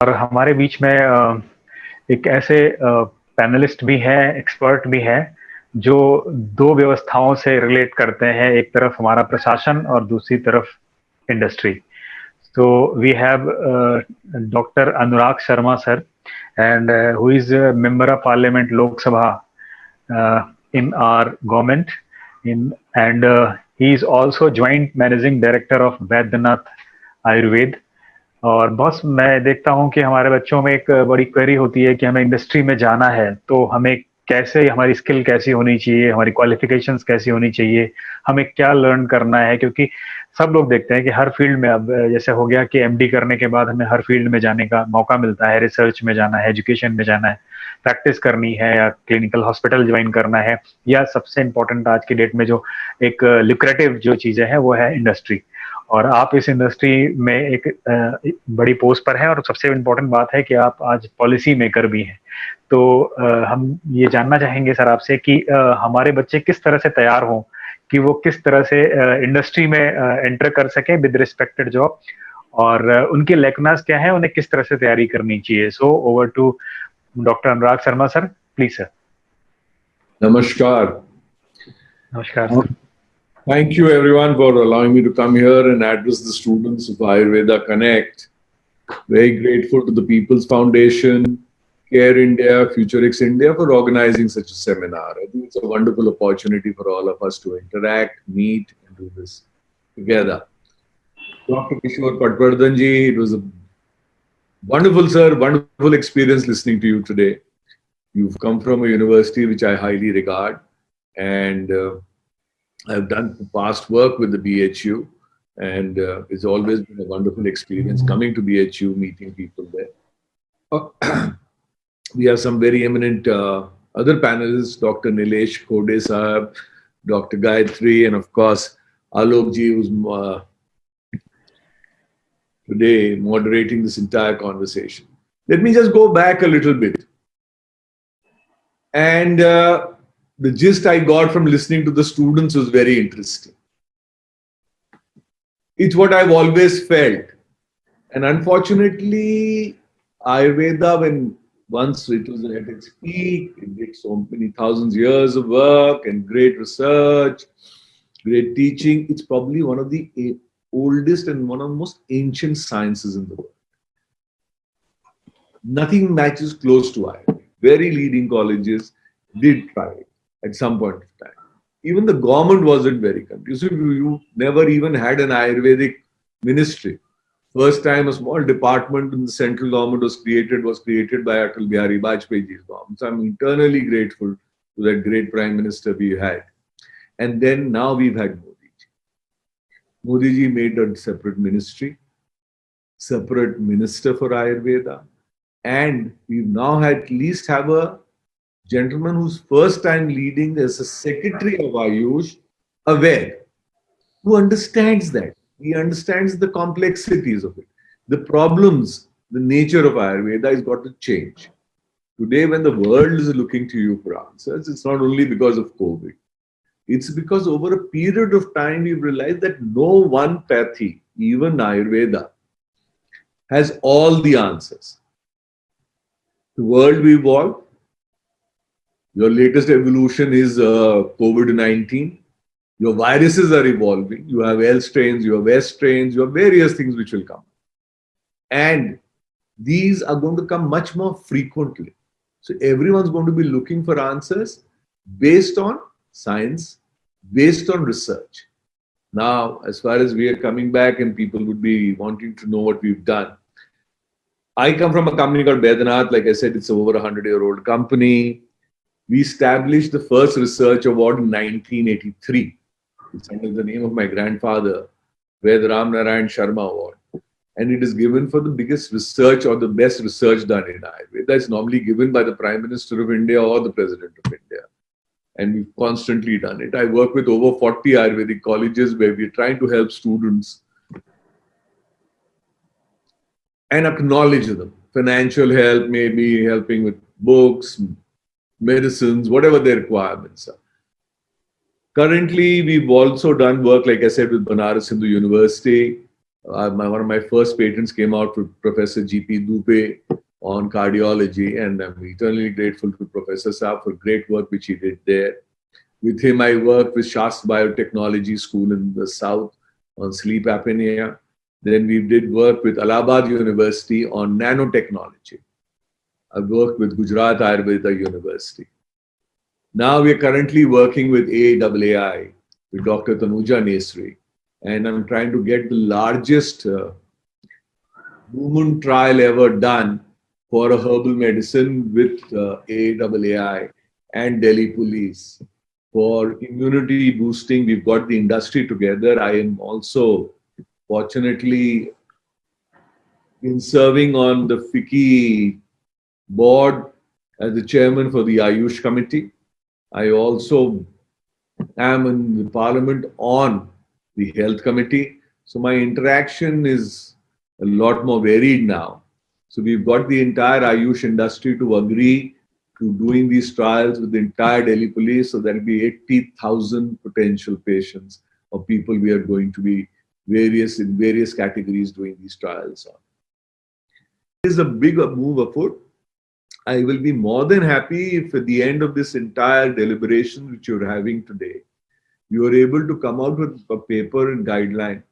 और हमारे बीच में एक ऐसे पैनलिस्ट भी हैं, एक्सपर्ट भी हैं, जो दो व्यवस्थाओं से रिलेट करते हैं, एक तरफ हमारा प्रशासन और दूसरी तरफ industry. So we have Dr. Anurag Sharma sir, and who is a member of Parliament Lok Sabha in our government. And he is also joint managing director of Vaidyanath Ayurved. और बस मैं देखता हूँ कि हमारे बच्चों में एक बड़ी क्वेरी होती है कि हमें इंडस्ट्री में जाना है, तो हमें कैसे, हमारी स्किल कैसी होनी चाहिए, हमारी क्वालिफिकेशंस कैसी होनी चाहिए, हमें क्या लर्न करना है। क्योंकि सब लोग देखते हैं कि हर फील्ड में, अब जैसे हो गया कि एमडी करने के बाद हमें हर फील्ड में जाने का मौका मिलता है, रिसर्च में जाना है, एजुकेशन में जाना है, प्रैक्टिस करनी है, या क्लिनिकल हॉस्पिटल ज्वाइन करना है, या सबसे इम्पोर्टेंट आज की डेट में जो एक लुक्रेटिव जो चीज़ें हैं वो है इंडस्ट्री। और आप इस इंडस्ट्री में एक बड़ी पोस्ट पर हैं, और सबसे इम्पोर्टेंट बात है कि आप आज पॉलिसी मेकर भी हैं। तो हम ये जानना चाहेंगे सर आपसे कि हमारे बच्चे किस तरह से तैयार हों कि वो किस तरह से इंडस्ट्री में एंटर कर सकें विद रिस्पेक्टेड जॉब, और उनके लेकनास क्या है, उन्हें किस तरह से तैयारी करनी चाहिए। So over to doctor Anurag Sharma sir, please sir. नमस्कार। नमस्कार sir. Thank you everyone for allowing me to come here and address the students of Ayurveda Connect. Very grateful to the People's Foundation, Care India, FutureX India for organizing such a seminar. I think it's a wonderful opportunity for all of us to interact, meet, and do this together. Dr. Kishore Patwardhanji, it was a wonderful, sir, wonderful experience listening to you today. You've come from a university which I highly regard, and I've done past work with the BHU, and it's always been a wonderful experience coming to BHU, meeting people there. We have some very eminent other panelists, Dr. Nilesh Khode Sahab, Dr. Gayatri, and of course, Alok Ji, who's today moderating this entire conversation. Let me just go back a little bit. And the gist I got from listening to the students was very interesting. It's what I've always felt. And unfortunately, Ayurveda, when once it was at its peak, it did so many thousands of years of work and great research, great teaching. It's probably one of the oldest and one of the most ancient sciences in the world. Nothing matches close to Ayurveda. Very leading colleges did try it at some point of time. Even the government wasn't very conducive. You never even had an Ayurvedic ministry. First time a small department in the central government was created by Atal Bihari Vajpayee's government. So I'm eternally grateful to that great Prime Minister we had. And then now we've had Modi ji. Modi ji made a separate ministry, separate minister for Ayurveda. And we've now at least have a gentleman who's first time leading as a secretary of Ayush, aware, who understands that. He understands the complexities of it. The problems, the nature of Ayurveda has got to change. Today, when the world is looking to you for answers, it's not only because of COVID. It's because over a period of time, we've realized that no one pathy, even Ayurveda, has all the answers. The world will evolve. Your latest evolution is COVID-19. Your viruses are evolving. You have L strains, you have S strains, you have various things which will come. And these are going to come much more frequently. So everyone's going to be looking for answers based on science, based on research. Now, as far as we are coming back and people would be wanting to know what we've done, I come from a company called Vaidyanath. Like I said, it's over 100-year-old company. We established the first research award in 1983. It's under the name of my grandfather, Ved Ram Narayan Sharma Award. And it is given for the biggest research or the best research done in Ayurveda. It's normally given by the Prime Minister of India or the President of India. And we've constantly done it. I work with over 40 Ayurvedic colleges where we're trying to help students and acknowledge them. Financial help, maybe helping with books, medicines, whatever their requirements are. Currently, we've also done work, like I said, with Banaras Hindu University. One of my first patents came out with Professor G.P. Dupe on cardiology, and I'm eternally grateful to Professor Saab for great work which he did there. With him, I worked with Shastra Biotechnology School in the south on sleep apnea. Then we did work with Allahabad University on nanotechnology. I worked with Gujarat Ayurveda University. Now we are currently working with AAAI, with Dr. Tanuja Nesri, and I'm trying to get the largest human trial ever done for a herbal medicine with AAAI and Delhi Police for immunity boosting. We've got the industry together. I am also fortunately been serving on the FICCI board as the chairman for the Ayush committee. I also am in the parliament on the health committee. So my interaction is a lot more varied now. So we've got the entire Ayush industry to agree to doing these trials with the entire Delhi police. So there'll be 80,000 potential patients or people we are going to be in various categories doing these trials on. It is a big move afoot. I will be more than happy if at the end of this entire deliberation which you're having today, you are able to come out with a paper and guideline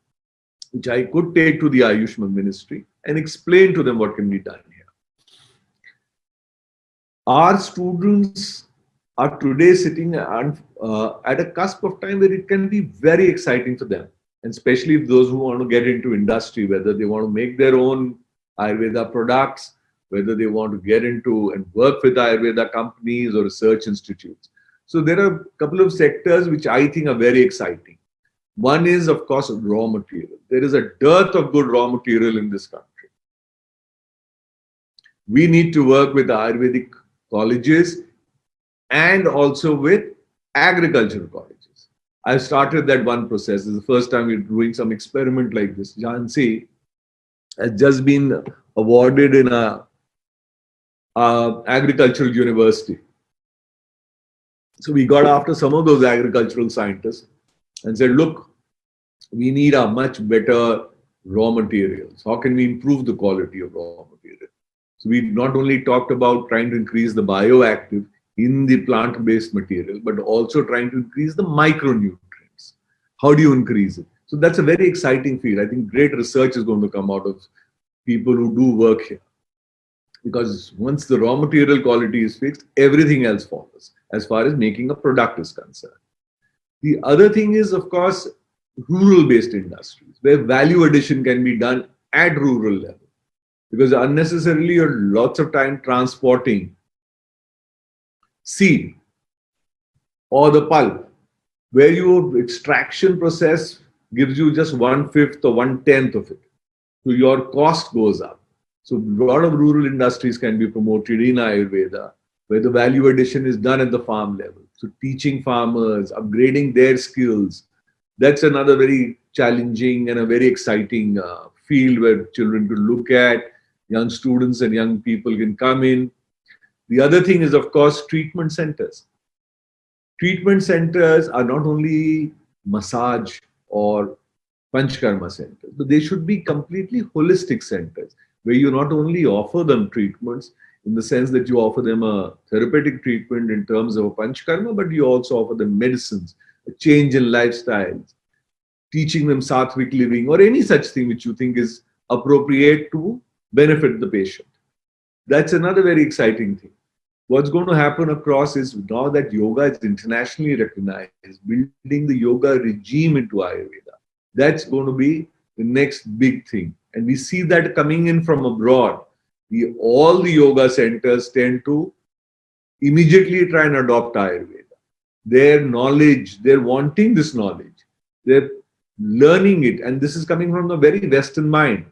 which I could take to the Ayush ministry and explain to them what can be done here. Our students are today sitting at a cusp of time where it can be very exciting for them, and especially if those who want to get into industry, whether they want to make their own Ayurveda products, whether they want to get into and work with Ayurveda companies or research institutes. So there are a couple of sectors which I think are very exciting. One is, of course, raw material. There is a dearth of good raw material in this country. We need to work with Ayurvedic colleges and also with agricultural colleges. I've started that one process. This is the first time we're doing some experiment like this. Jhansi has just been awarded in a agricultural university. So we got after some of those agricultural scientists and said, look, we need a much better raw materials. How can we improve the quality of raw material? So we not only talked about trying to increase the bioactive in the plant-based material, but also trying to increase the micronutrients. How do you increase it? So that's a very exciting field. I think great research is going to come out of people who do work here. Because once the raw material quality is fixed, everything else follows as far as making a product is concerned. The other thing is, of course, rural-based industries, where value addition can be done at rural level. Because unnecessarily you're lots of time transporting seed or the pulp, where your extraction process gives you just 1/5 or 1/10 of it. So your cost goes up. So a lot of rural industries can be promoted in Ayurveda, where the value addition is done at the farm level. So teaching farmers, upgrading their skills, that's another very challenging and a very exciting field where children could look at, young students and young people can come in. The other thing is, of course, treatment centers. Treatment centers are not only massage or Panchkarma centers, but they should be completely holistic centers, where you not only offer them treatments in the sense that you offer them a therapeutic treatment in terms of a Panchkarma, but you also offer them medicines, a change in lifestyles, teaching them sattvic living, or any such thing which you think is appropriate to benefit the patient. That's another very exciting thing. What's going to happen across is, now that yoga is internationally recognized, building the yoga regime into Ayurveda. That's going to be the next big thing. And we see that coming in from abroad. All the yoga centers tend to immediately try and adopt Ayurveda. Their knowledge, they're wanting this knowledge. They're learning it. And this is coming from a very Western mind.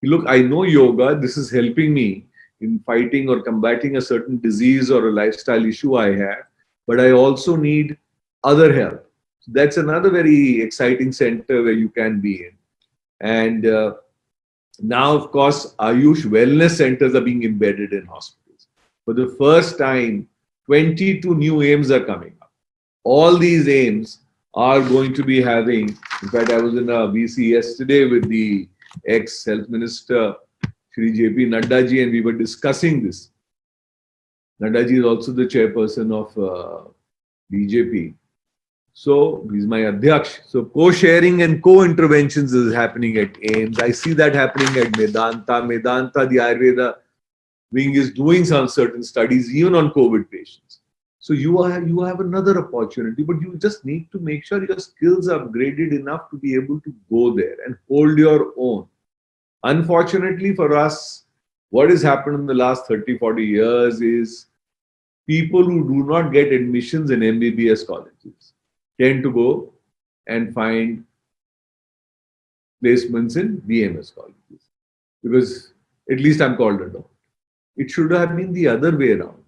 Look, I know yoga. This is helping me in fighting or combating a certain disease or a lifestyle issue I have. But I also need other help. That's another very exciting center where you can be in. And now, of course, Ayush wellness centers are being embedded in hospitals. For the first time, 22 new aims are coming up. All these aims are going to be having. In fact, I was in a VC yesterday with the ex-Health Minister, Shri JP Nadda ji, and we were discussing this. Nadda ji is also the chairperson of BJP. So he's my Adhyaksh. So co-sharing and co-interventions is happening at AIMS. I see that happening at Medanta. Medanta, the Ayurveda wing, is doing some certain studies even on COVID patients. So you have another opportunity, but you just need to make sure your skills are upgraded enough to be able to go there and hold your own. Unfortunately for us, what has happened in the last 30, 40 years is people who do not get admissions in MBBS colleges tend to go and find placements in BMS colleges, because at least I'm called a doctor. It should have been the other way around.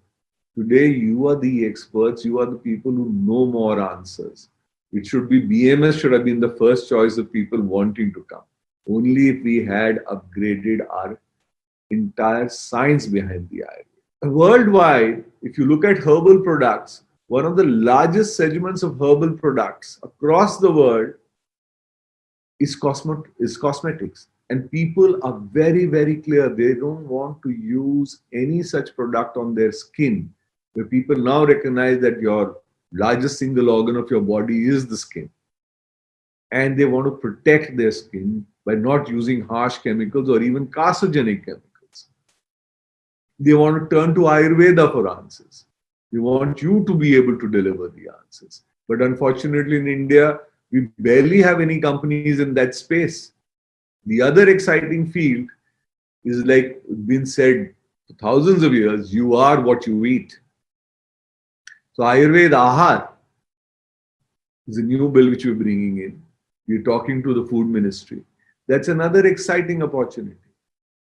Today, you are the experts, you are the people who know more answers. It should be BMS should have been the first choice of people wanting to come. Only if we had upgraded our entire science behind the Ayurveda. Worldwide, if you look at herbal products, one of the largest segments of herbal products across the world is cosmetics. And people are very, very clear. They don't want to use any such product on their skin. Where people now recognize that your largest single organ of your body is the skin. And they want to protect their skin by not using harsh chemicals or even carcinogenic chemicals. They want to turn to Ayurveda for answers. They want you to be able to deliver the answers. But unfortunately, in India, we barely have any companies in that space. The other exciting field is, like been said for thousands of years, you are what you eat. So Ayurveda Ahar is a new bill which we're bringing in. We're talking to the food ministry. That's another exciting opportunity.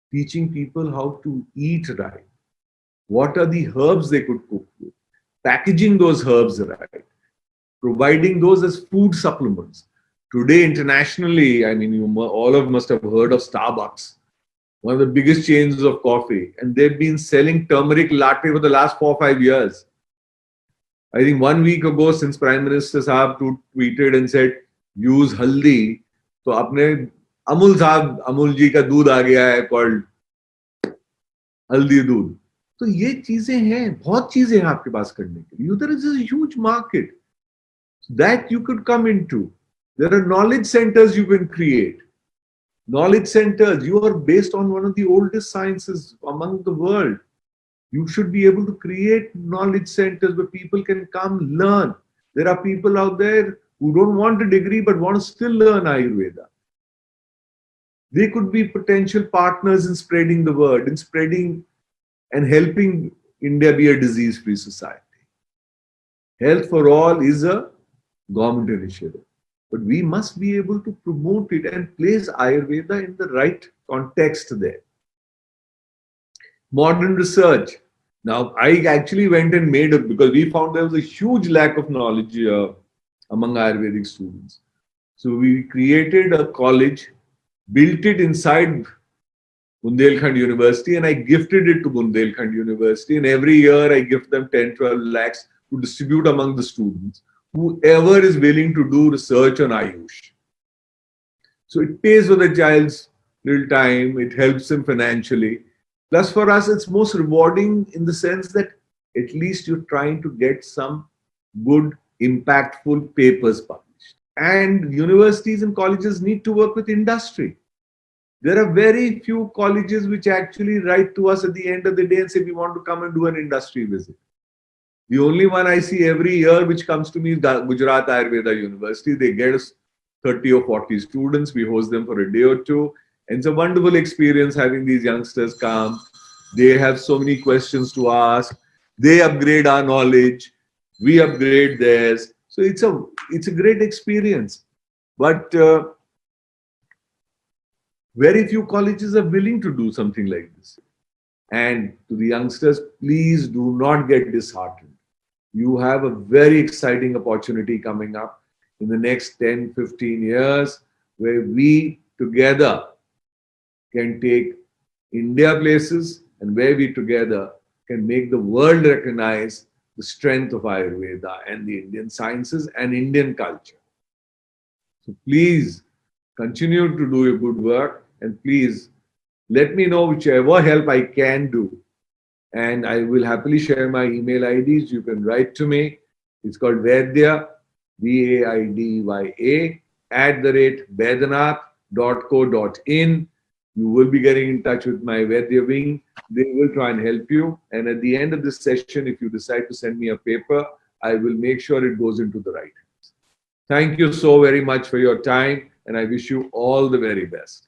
Teaching people how to eat right. What are the herbs they could cook with? Packaging those herbs right. Providing those as food supplements. Today, internationally, I mean, you all of must have heard of Starbucks, one of the biggest chains of coffee, and they've been selling turmeric latte for the last 4 or 5 years. I think 1 week ago, since Prime Minister Saab tweeted and said, use haldi, तो अपने अमूल साहब, अमूल जी का दूध आ गया है called हल्दी दूध. तो ये चीजें हैं, बहुत चीजें हैं आपके पास करने के लिए. There is a huge market that you could come into. There are knowledge centers you can create. Knowledge centers, you are based on one of the oldest sciences among the world. You should be able to create knowledge centers where people can come learn. There are people out there who don't want a degree but want to still learn Ayurveda. They could be potential partners in spreading the word, in spreading and helping India be a disease-free society. Health for all is a government initiative. But we must be able to promote it and place Ayurveda in the right context there. Modern research. Now, I actually went and made it because we found there was a huge lack of knowledge among Ayurvedic students. So we created a college, built it inside Bundelkhand University, and I gifted it to Bundelkhand University. And every year I gift them 10, 12 lakhs to distribute among the students. Whoever is willing to do research on Ayush. So it pays for the child's little time, it helps him financially. Plus for us, it's most rewarding in the sense that at least you're trying to get some good, impactful papers published. And universities and colleges need to work with industry. There are very few colleges which actually write to us at the end of the day and say, we want to come and do an industry visit. The only one I see every year which comes to me is Gujarat Ayurveda University. They get us 30 or 40 students. We host them for a day or two. And it's a wonderful experience having these youngsters come. They have so many questions to ask. They upgrade our knowledge. We upgrade theirs. So it's a great experience. But very few colleges are willing to do something like this. And to the youngsters, please do not get disheartened. You have a very exciting opportunity coming up in the next 10, 15 years where we together can take India places and where we together can make the world recognize the strength of Ayurveda and the Indian sciences and Indian culture. So please continue to do your good work, and please let me know whichever help I can do. And I will happily share my email IDs. You can write to me. It's called Vaidya, VAIDYA, @Baidyanath.co.in. You will be getting in touch with my Vaidya wing. They will try and help you. And at the end of this session, if you decide to send me a paper, I will make sure it goes into the right hands. Thank you so very much for your time, and I wish you all the very best.